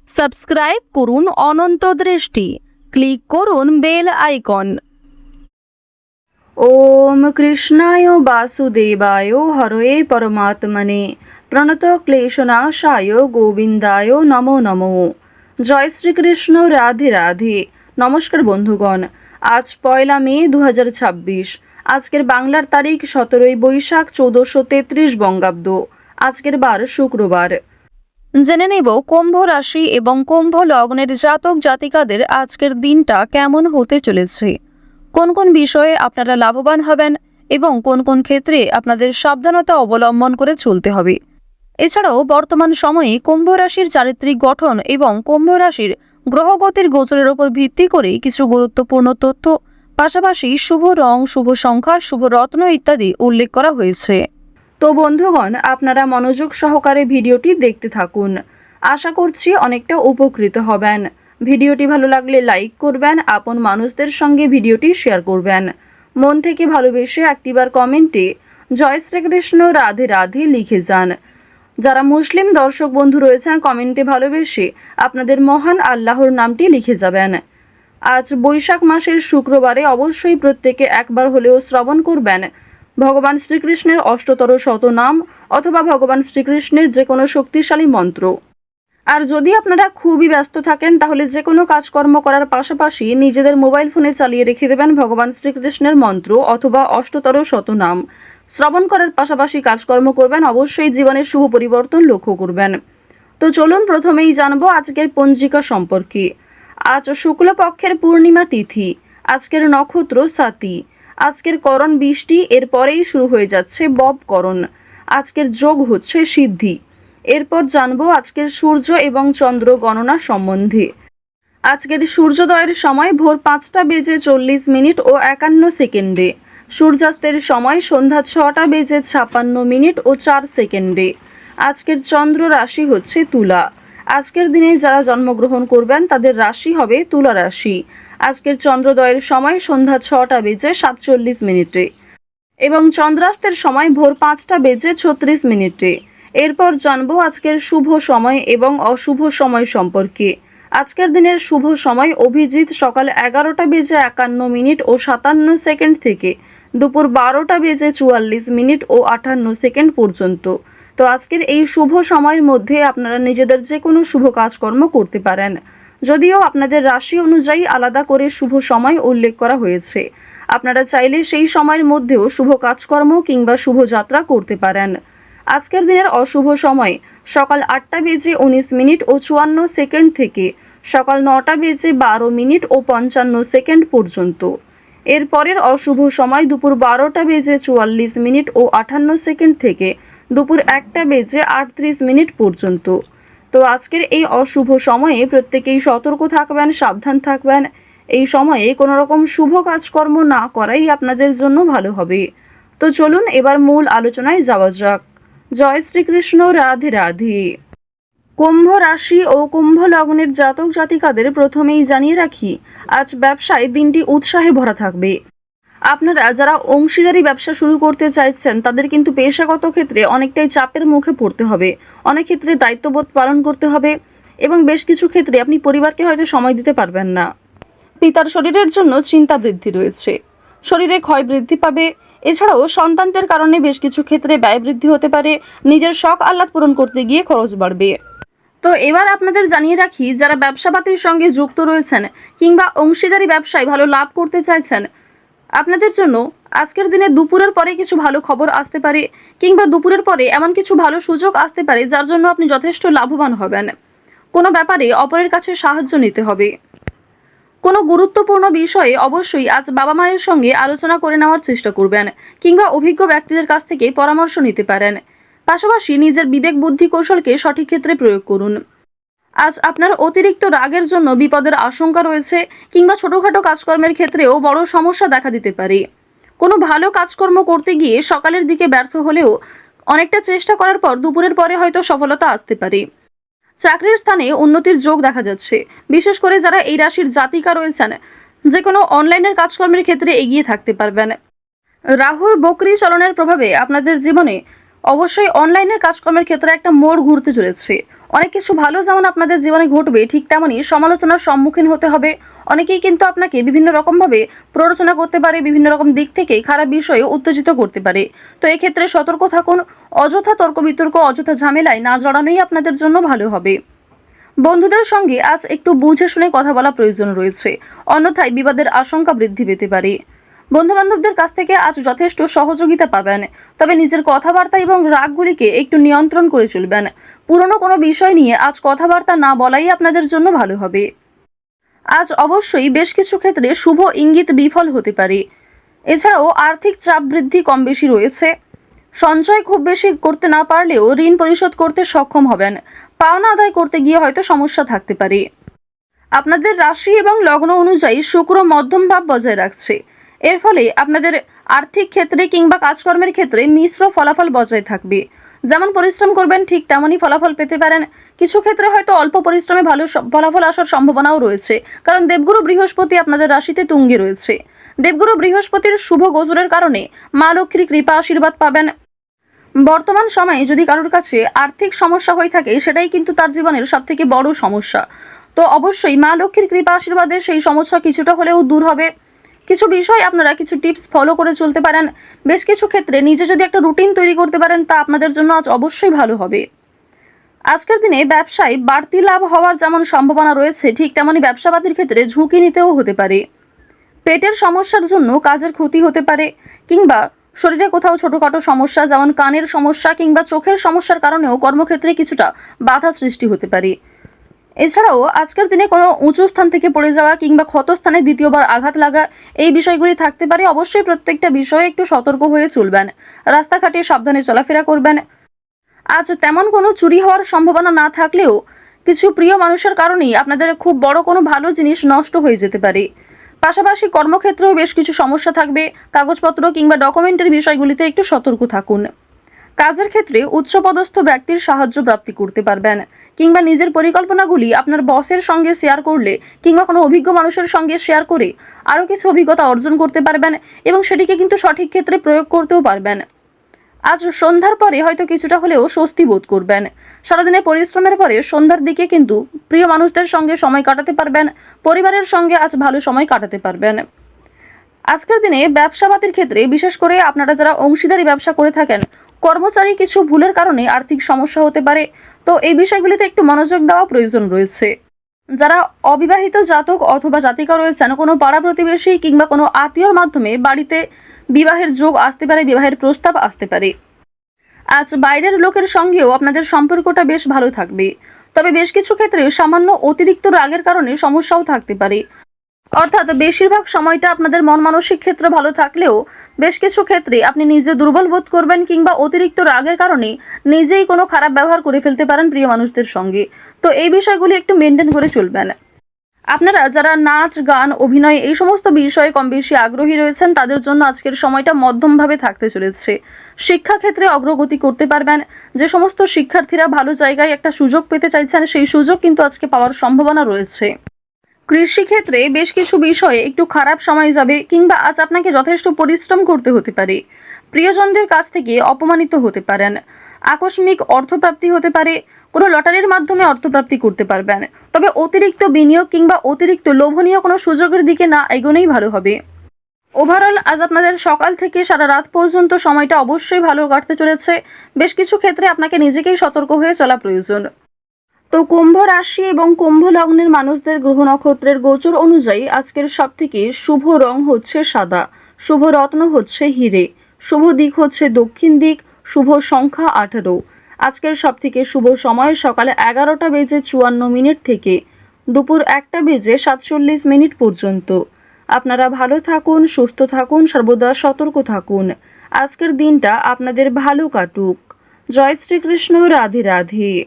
Subscribe করুন অনন্ত দৃষ্টি, click করুন বেল আইকন। ওম কৃষ্ণায় বাসুদেবায় হরয়ে পরমাত্মনে প্রণত ক্লেশনাশায় গোবিন্দায় নমো নমো। জয় শ্রীকৃষ্ণ, রাধে রাধে। নমস্কার বন্ধুগণ, আজ 1 মে 2026। আজকের বাংলার তারিখ 17 বৈশাখ 1433 বঙ্গাব্দ। আজকের বার শুক্রবার। জেনে নেব কুম্ভ রাশি এবং কুম্ভ লগ্নের জাতক জাতিকাদের আজকের দিনটা কেমন হতে চলেছে, কোন কোন বিষয়ে আপনারা লাভবান হবেন এবং কোন কোন ক্ষেত্রে আপনাদের সাবধানতা অবলম্বন করে চলতে হবে। এছাড়াও বর্তমান সময়ে কুম্ভ রাশির চারিত্রিক গঠন এবং কুম্ভ রাশির গ্রহগতির গোচরের উপর ভিত্তি করে কিছু গুরুত্বপূর্ণ তথ্য, পাশাপাশি শুভ রং, শুভ সংখ্যা, শুভ রত্ন ইত্যাদি উল্লেখ করা হয়েছে। তো বন্ধুগণ, আপনারা মনোযোগ সহকারে ভিডিওটি দেখতে থাকুন। আশা করছি অনেকটা উপকৃত হবেন। ভিডিওটি ভালো লাগলে লাইক করবেন, আপন মানুষদের সঙ্গে ভিডিওটি শেয়ার করবেন। মন থেকে ভালোবেসে একটিবার কমেন্টে জয় শ্রীকৃষ্ণ, রাধে রাধে লিখে যান। যারা মুসলিম দর্শক বন্ধু রয়েছেন, কমেন্টে ভালোবেসে আপনাদের মহান আল্লাহর নামটি লিখে যাবেন। আজ বৈশাখ মাসের শুক্রবারে অবশ্যই প্রত্যেকে একবার হলেও শ্রবণ করবেন ভগবান শ্রীকৃষ্ণের অষ্টতর শতনাম অথবা ভগবান শ্রীকৃষ্ণের যে কোনো শক্তিশালী মন্ত্র। আর যদি আপনারা খুবই ব্যস্ত থাকেন, তাহলে যে কোনো কাজকর্ম করার পাশাপাশি নিজেদের মোবাইল ফোনে চালিয়ে রেখে দেবেন ভগবান শ্রীকৃষ্ণের মন্ত্র অথবা অষ্টতর শতনাম। শ্রবণ করার পাশাপাশি কাজকর্ম করবেন, অবশ্যই জীবনের শুভ পরিবর্তন লক্ষ্য করবেন। তো চলুন প্রথমেই জানবো আজকের পঞ্জিকা সম্পর্কে। আজ শুক্লপক্ষের পূর্ণিমা তিথি। আজকের নক্ষত্র সাতি। আজকের করণ বৃষ্টি, এরপরেই শুরু হয়ে যাচ্ছে ববকরণ। আজকের যোগ হচ্ছে সিদ্ধি। এরপর জানবো আজকের সূর্য এবং চন্দ্র গণনা সম্বন্ধে। আজকের সূর্যোদয়ের সময় ভোর 5টা বেজে 40 মিনিট ও 51 সেকেন্ডে। সূর্যাস্তের সময় সন্ধ্যা 6টা বেজে 56 মিনিট ও 4 সেকেন্ডে। আজকের চন্দ্র রাশি হচ্ছে তুলা। আজকের দিনে যারা জন্মগ্রহণ করবেন তাদের রাশি হবে তুলা রাশি। আজকের চন্দ্রোদয়ের সময় সন্ধ্যা 6টা বেজে 47 মিনিটে এবং চন্দ্রাস্তের সময় ভোর 5টা বেজে 36 মিনিটে। এরপর জানবো আজকের শুভ সময় এবং অশুভ সময় সম্পর্কে। আজকের দিনের শুভ সময় অভিজিৎ সকাল 11টা বেজে 51 মিনিট ও 57 সেকেন্ড থেকে দুপুর 12টা বেজে 44 মিনিট ও 58 সেকেন্ড পর্যন্ত। তো আজকের এই শুভ সময়ের মধ্যে আপনারা নিজেদের যে কোনো শুভ কাজকর্ম করতে পারেন, যদিও আপনাদের রাশি অনুযায়ী আলাদা করে শুভ সময় উল্লেখ করা হয়েছে। আপনারা চাইলে সেই সময়ের মধ্যেও শুভ কাজকর্ম কিংবা শুভ যাত্রা করতে পারেন। আজকের দিনের অশুভ সময় সকাল 8টা বেজে 19 মিনিট ও 54 সেকেন্ড থেকে সকাল 9টা বেজে 12 মিনিট ও 55 সেকেন্ড পর্যন্ত। এরপরের অশুভ সময় দুপুর 12টা বেজে 44 মিনিট ও 58 সেকেন্ড থেকে দুপুর 1টা বেজে 38 মিনিট পর্যন্ত। তো আজকের এই অশুভ সময়ে প্রত্যেকেই সতর্ক থাকবেন, সাবধান থাকবেন। এই সময়ে কোনো রকম শুভ কাজকর্ম না করাই আপনাদের জন্য ভালো হবে। তো চলুন এবার মূল আলোচনায় যাওয়া যাক। জয় শ্রীকৃষ্ণ, রাধে রাধে। কুম্ভ রাশি ও কুম্ভ লগ্নের জাতক জাতিকাদের প্রথমেই জানিয়ে রাখি, আজ ব্যবসায় দিনটি উৎসাহে ভরা থাকবে। আপনারা যারা অংশীদারি ব্যবসা শুরু করতে চাইছেন, তাদের কিন্তু পেশাগত ক্ষেত্রে অনেকটাই চাপের মুখে পড়তে হবে। অনেক ক্ষেত্রে দায়িত্ববোধ পালন করতে হবে এবং বেশ কিছু ক্ষেত্রে আপনি পরিবারকে হয়তো সময় দিতে পারবেন না। পিতার শরীরের জন্য চিন্তা বৃদ্ধি রয়েছে, শরীরে ক্ষয় বৃদ্ধি পাবে। এছাড়াও সন্তানদের কারণে বেশ কিছু ক্ষেত্রে ব্যয় বৃদ্ধি হতে পারে। নিজের শখ আহ্লাদ পূরণ করতে গিয়ে খরচ বাড়বে। তো এবার আপনাদের জানিয়ে রাখি, যারা ব্যবসাপাতির সঙ্গে যুক্ত রয়েছেন কিংবা অংশীদারি ব্যবসায় ভালো লাভ করতে চাইছেন, আপনাদের জন্য আজকের দিনে দুপুরের পরে কিছু ভালো খবর আসতে পারে কিংবা দুপুরের পরে এমন কিছু ভালো সুযোগ আসতে পারে যার জন্য আপনি যথেষ্ট লাভবান হবেন। কোনো ব্যাপারে অপরের কাছে সাহায্য নিতে হবে। কোনো গুরুত্বপূর্ণ বিষয়ে অবশ্যই আজ বাবা মায়ের সঙ্গে আলোচনা করে নেওয়ার চেষ্টা করবেন কিংবা অভিজ্ঞ ব্যক্তিদের কাছ থেকে পরামর্শ নিতে পারেন। পাশাপাশি নিজের বিবেক বুদ্ধি কৌশলকে সঠিক ক্ষেত্রে প্রয়োগ করুন। আজ আপনার অতিরিক্ত রাগের জন্য বিপদের আশঙ্কা রয়েছে কিংবা ছোটখাটো কাজকর্মের ক্ষেত্রেও বড় সমস্যা দেখা দিতে পারে। কোনো ভালো কাজকর্ম করতে গিয়ে সকালের দিকে ব্যর্থ হলেও অনেকটা চেষ্টা করার পর দুপুরের পরে হয়তো সফলতা আসতে পারে। চাকরির স্থানে উন্নতির যোগ দেখা যাচ্ছে। বিশেষ করে যারা এই রাশির জাতিকা রয়েছেন, যে কোনো অনলাইনের কাজকর্মের ক্ষেত্রে এগিয়ে থাকতে পারবেন। রাহুর বকরি চলনের প্রভাবে আপনাদের জীবনে অবশ্যই অনলাইনের কাজকর্মের ক্ষেত্রে একটা মোড় ঘুরতে চলেছে। অনেক কিছু ভালো যেমন আপনাদের জীবনে ঘটবে, ঠিক তেমনই সমালোচনার সম্মুখীন হতে হবে। অনেকেই কিন্তু আপনাকে বিভিন্ন রকমভাবে প্ররোচনা করতে পারে, বিভিন্ন রকম দিক থেকে খারাপ বিষয়ে উত্তেজিত করতে পারে। তো এক্ষেত্রে সতর্ক থাকুন। অযথা তর্ক বিতর্ক, অযথা ঝামেলায় না জড়ানোই আপনাদের জন্য ভালো হবে। বন্ধুদের সঙ্গে আজ একটু বুঝে শুনে কথা বলা প্রয়োজন রয়েছে, অন্যথায় বিবাদের আশঙ্কা বৃদ্ধি পেতে পারে। বন্ধু বান্ধবদের কাছ থেকে আজ যথেষ্ট সহযোগিতা পাবেন, তবে নিজের কথাবার্তা এবং রাগগুলিকে একটু নিয়ন্ত্রণ করে চলবেন। পুরনো কোনো বিষয় নিয়ে আজ কথাবার্তা না বলাই আপনাদের জন্য ভালো হবে। আজ অবশ্যই বেশ কিছু ক্ষেত্রে শুভ ইঙ্গিত বিফল হতে পারে। এছাড়াও আর্থিক চাপ বৃদ্ধি কম বেশি রয়েছে। সঞ্চয় খুব বেশি করতে না পারলেও ঋণ পরিশোধ করতে সক্ষম হবেন। পাওনা আদায় করতে গিয়ে হয়তো সমস্যা থাকতে পারে। আপনাদের রাশি এবং লগ্ন অনুযায়ী শুক্র মধ্যম ভাব বজায় রাখছে। এর ফলে আপনাদের আর্থিক ক্ষেত্রে কিংবা কাজকর্মের ক্ষেত্রে মিশ্র ফলাফল বজায় থাকবে। যেমন পরিশ্রম করবেন ঠিক তেমনই ফলাফল পেতে পারেন। কিছু ক্ষেত্রে হয়তো অল্প পরিশ্রমে ভালো ফলাফল আসার সম্ভাবনাও রয়েছে, কারণ দেবগুরু বৃহস্পতি আপনাদের রাশিতে তুঙ্গে রয়েছে। দেবগুরু বৃহস্পতির শুভ গোচরের কারণে মা লক্ষ্মীর কৃপা আশীর্বাদ পাবেন। বর্তমান সময়ে যদি কারোর কাছে আর্থিক সমস্যা হয়ে থাকে, সেটাই কিন্তু তার জীবনের সবথেকে বড় সমস্যা। তো অবশ্যই মা লক্ষ্মীর কৃপা আশীর্বাদে সেই সমস্যা কিছুটা হলেও দূর হবে। কিছু বিষয় আপনারা কিছু টিপস ফলো করে চলতে পারেন। বেশ কিছু ক্ষেত্রে নিজে যদি একটা রুটিন তৈরি করতে পারেন, তা আপনাদের জন্য আজ অবশ্যই ভালো হবে। আজকের দিনে ব্যবসায় বাড়তি লাভ হওয়ার যেমন সম্ভাবনা রয়েছে, ঠিক তেমনই ব্যবসাপাতির ক্ষেত্রে ঝুঁকি নিতেও হতে পারে। পেটের সমস্যার জন্য কাজের ক্ষতি হতে পারে, কিংবা শরীরে কোথাও ছোটখাটো সমস্যা যেমন কানের সমস্যা কিংবা চোখের সমস্যার কারণেও কর্মক্ষেত্রে কিছুটা বাধা সৃষ্টি হতে পারে। এছাড়াও আজকের দিনে কোনো উঁচু স্থান থেকে পড়ে যাওয়া কিংবা ক্ষতস্থানে দ্বিতীয়বার আঘাত লাগা, এই বিষয়গুলি থাকতে পারে। অবশ্যই প্রত্যেকটা বিষয়ে একটু সতর্ক হয়ে চলবেন। রাস্তাঘাটে সাবধানে চলাফেরা করবেন। আজ তেমন কোনো চুরি হওয়ার সম্ভাবনা না থাকলেও কিছু প্রিয় মানুষের কারণেই আপনাদের খুব বড় কোনো ভালো জিনিস নষ্ট হয়ে যেতে পারে। পাশাপাশি কর্মক্ষেত্রেও বেশ কিছু সমস্যা থাকবে। কাগজপত্র কিংবা ডকুমেন্টের বিষয়গুলিতে একটু সতর্ক থাকুন। কাজের ক্ষেত্রে উচ্চপদস্থ ব্যক্তির সাহায্য প্রাপ্তি করতে পারবেন, কিংবা নিজের পরিকল্পনাগুলি আপনার বসের সঙ্গে শেয়ার করলে কিংবা কোনো অভিজ্ঞ মানুষের সঙ্গে শেয়ার করে আরও কিছু অভিজ্ঞতা অর্জন করতে পারবেন, এবং সেটিকে কিন্তু সঠিক ক্ষেত্রে প্রয়োগ করতেও পারবেন। আজ সন্ধ্যার পরে হয়তো কিছুটা হলেও স্বস্তি বোধ করবেন। সারাদিনের পরিশ্রমের পরে সন্ধ্যার দিকে কিন্তু প্রিয় মানুষদের সঙ্গে সময় কাটাতে পারবেন। পরিবারের সঙ্গে আজ ভালো সময় কাটাতে পারবেন। আজকের দিনে ব্যবসাপাতির ক্ষেত্রে বিশেষ করে আপনারা যারা অংশীদারি ব্যবসা করে থাকেন, কর্মচারী কিছু ভুলের কারণে আর্থিক সমস্যা হতে পারে। তো এই বিষয়গুলিতে একটু মনোযোগ দেওয়া প্রয়োজন রয়েছে। যারা অবিবাহিত জাতক অথবা জাতিকা রয়েছেন, কোনো পাড়া প্রতিবেশী কিংবা কোনো আত্মীয়র মাধ্যমে বাড়িতে বিবাহের যোগ আসতে পারে, বিবাহের প্রস্তাব আসতে পারে। আজ বাইরের লোকের সঙ্গেও আপনাদের সম্পর্কটা বেশ ভালো থাকবে, তবে বেশ কিছু ক্ষেত্রে সামান্য অতিরিক্ত রাগের কারণে সমস্যাও থাকতে পারে। অর্থাৎ বেশিরভাগ সময়টা আপনাদের মন মানসিক ক্ষেত্র ভালো থাকলেও বেশ কিছু ক্ষেত্রে আপনি নিজে দুর্বল বোধ করবেন, কিংবা অতিরিক্ত রাগের কারণে নিজেই কোনো খারাপ ব্যবহার করে ফেলতে পারেন প্রিয় মানুষদের সঙ্গে। তো এই বিষয়গুলি একটু মেনটেন করে চলবেন। আপনারা যারা নাচ গান অভিনয় এই সমস্ত বিষয়ে কম বেশি আগ্রহী রয়েছেন, তাদের জন্য আজকের সময়টা মধ্যমভাবে থাকতে চলেছে। শিক্ষাক্ষেত্রে অগ্রগতি করতে পারবেন। যে সমস্ত শিক্ষার্থীরা ভালো জায়গায় একটা সুযোগ পেতে চাইছেন, সেই সুযোগ কিন্তু আজকে পাওয়ার সম্ভাবনা রয়েছে। কৃষিক্ষেত্রে বেশ কিছু বিষয়ে একটু খারাপ সময় যাবে, কিংবা আজ আপনাকে যথেষ্ট পরিশ্রম করতে হতে পারে। প্রিয়জনদের কাছ থেকে অপমানিত হতে পারেন। আকস্মিক অর্থপ্রাপ্তি হতে পারে। কোনো লটারির মাধ্যমে অর্থপ্রাপ্তি করতে পারবেন। তবে অতিরিক্ত বিনিয়োগ কিংবা অতিরিক্ত লোভনীয় কোনো সুযোগের দিকে না এগোনোই ভালো হবে। ওভারঅল আজ আপনাদের সকাল থেকে সারা রাত পর্যন্ত সময়টা অবশ্যই ভালো কাটতে চলেছে। বেশ কিছু ক্ষেত্রে আপনাকে নিজেকেই সতর্ক হয়ে চলা প্রয়োজন। তো কুম্ভ রাশি এবং কুম্ভ লগ্নের মানুষদের গ্রহ নক্ষত্রের গোচর অনুযায়ী আজকের সবথেকে শুভ রং হচ্ছে সাদা, শুভ রত্ন হচ্ছে হিরে, শুভ দিক হচ্ছে দক্ষিণ দিক, শুভ সংখ্যা 18। আজকের সবথেকে শুভ সময় সকালে 11:54 থেকে দুপুর 1:47 পর্যন্ত। আপনারা ভালো থাকুন, সুস্থ থাকুন, সর্বদা সতর্ক থাকুন। আজকের দিনটা আপনাদের ভালো কাটুক। জয় শ্রীকৃষ্ণ। রাধে রাধে।